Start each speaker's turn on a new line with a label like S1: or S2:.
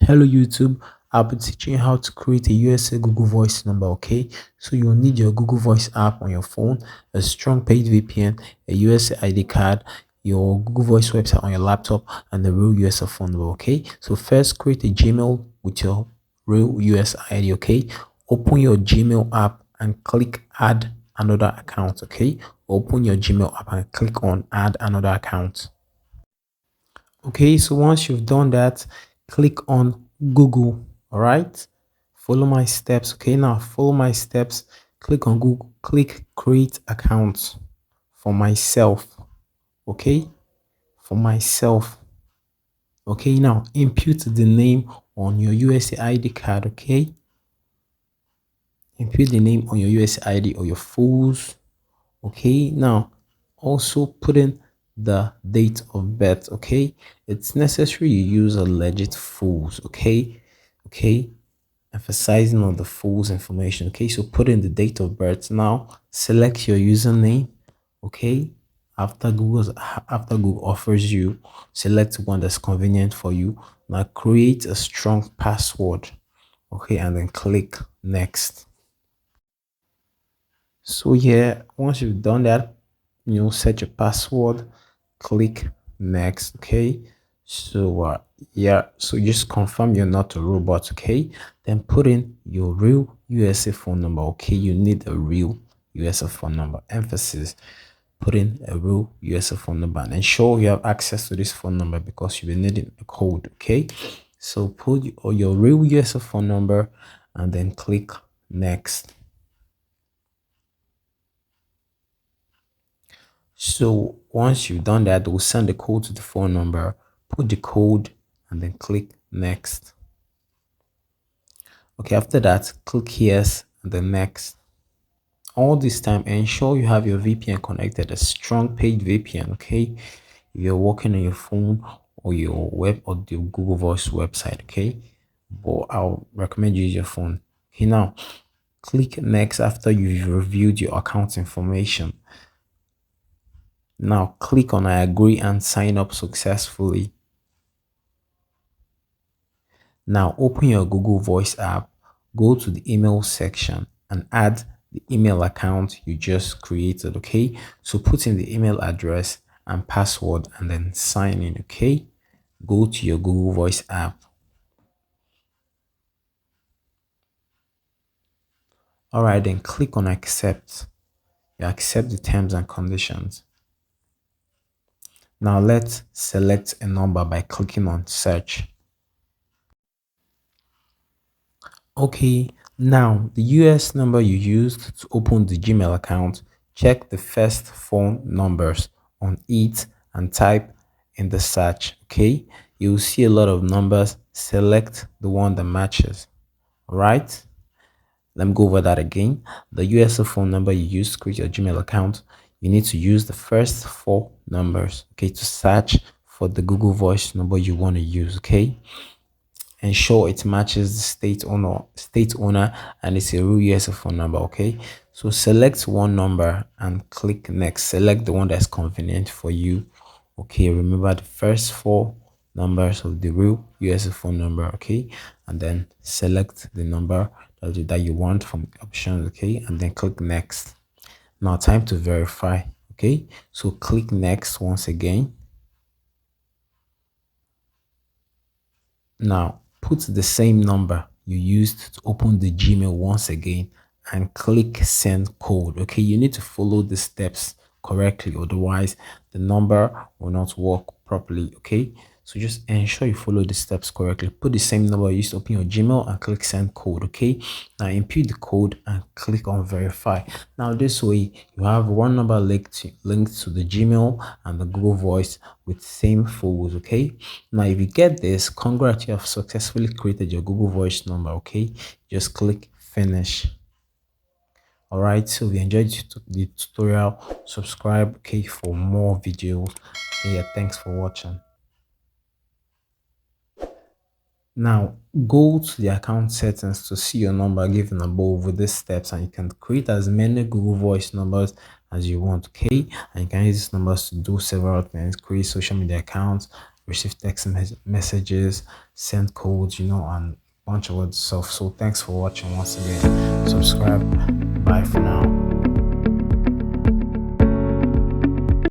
S1: Hello YouTube, I'll be teaching you how to create a USA Google Voice number. Okay, so you'll need your Google Voice app on your phone, a strong paid VPN, a USA ID card, your Google Voice website on your laptop, and the real US phone number. Okay, so first create a Gmail with your real US ID. Okay, open your Gmail app and click add another account. Okay, open your Gmail app and click on add another account. Okay, so once you've done that, click on Google. All right, follow my steps. Okay, now follow my steps. Click on Google, click create account for myself. Okay, for myself. Okay, now input the name on your USA ID card. Okay, input the name on your USA ID or your fools. Okay, now also put in the date of birth. Okay, it's necessary you use a legit fools. Okay, emphasizing on the fools information. Okay, so put in the date of birth. Now select your username. Okay, after Google offers you, select one that's convenient for you. Now create a strong password. Okay, and then click next. So here, once you've done that, set your password, click next. Okay, so yeah, so just confirm you're not a robot. Okay, then put in your real USA phone number. Okay, you need a real USA phone number. Emphasis, put in a real USA phone number and ensure you have access to this phone number because you'll be needing a code. Okay, so put your real USA phone number and then click next. So once you've done that, we'll send the code to the phone number, put the code and then click next. Okay, after that, click yes and then next. All this time, ensure you have your VPN connected, a strong paid VPN. Okay, if you're working on your phone or your web or the Google Voice website. Okay, but I'll recommend you use your phone. Okay, now click next after you've reviewed your account information. Now click on I agree and sign up successfully. Now open your Google Voice app, go to the email section and add the email account you just created. Okay, so put in the email address and password and then sign in. Okay, go to your Google Voice app. All right, then click on accept. You accept the terms and conditions. Now let's select a number by clicking on search. Okay, now the US number you used to open the Gmail account, check the first four numbers on it and type in the search. Okay, you'll see a lot of numbers. Select the one that matches. All right, let me go over that again. The US phone number you use to create your Gmail account, you need to use the first four numbers, okay, to search for the Google Voice number you want to use. Okay, ensure it matches the state owner and it's a real US phone number. Okay, so select one number and click next. Select the one that's convenient for you. Okay, remember the first four numbers of the real US phone number. Okay, and then select the number that you want from options. Okay, and then click next. Now time to verify. Okay, so click next once again. Now, put the same number you used to open the Gmail once again and click send code. Okay, you need to follow the steps correctly, otherwise the number will not work properly. Okay, so just ensure you follow the steps correctly. Put the same number you used to open your Gmail and click send code. Okay, now input the code and click on verify. Now this way you have one number linked to the Gmail and the Google Voice with same fields. Okay, now if you get this, congrats, you have successfully created your Google Voice number. Okay, just click finish. All right, so if you enjoyed the tutorial, subscribe, okay, for more videos. Okay, yeah, thanks for watching. Now go to the account settings to see your number given above with these steps, and you can create as many Google Voice numbers as you want. Okay, and you can use these numbers to do several things: create social media accounts, receive messages, send codes, and bunch of other stuff. So thanks for watching once again. Subscribe. Bye for now.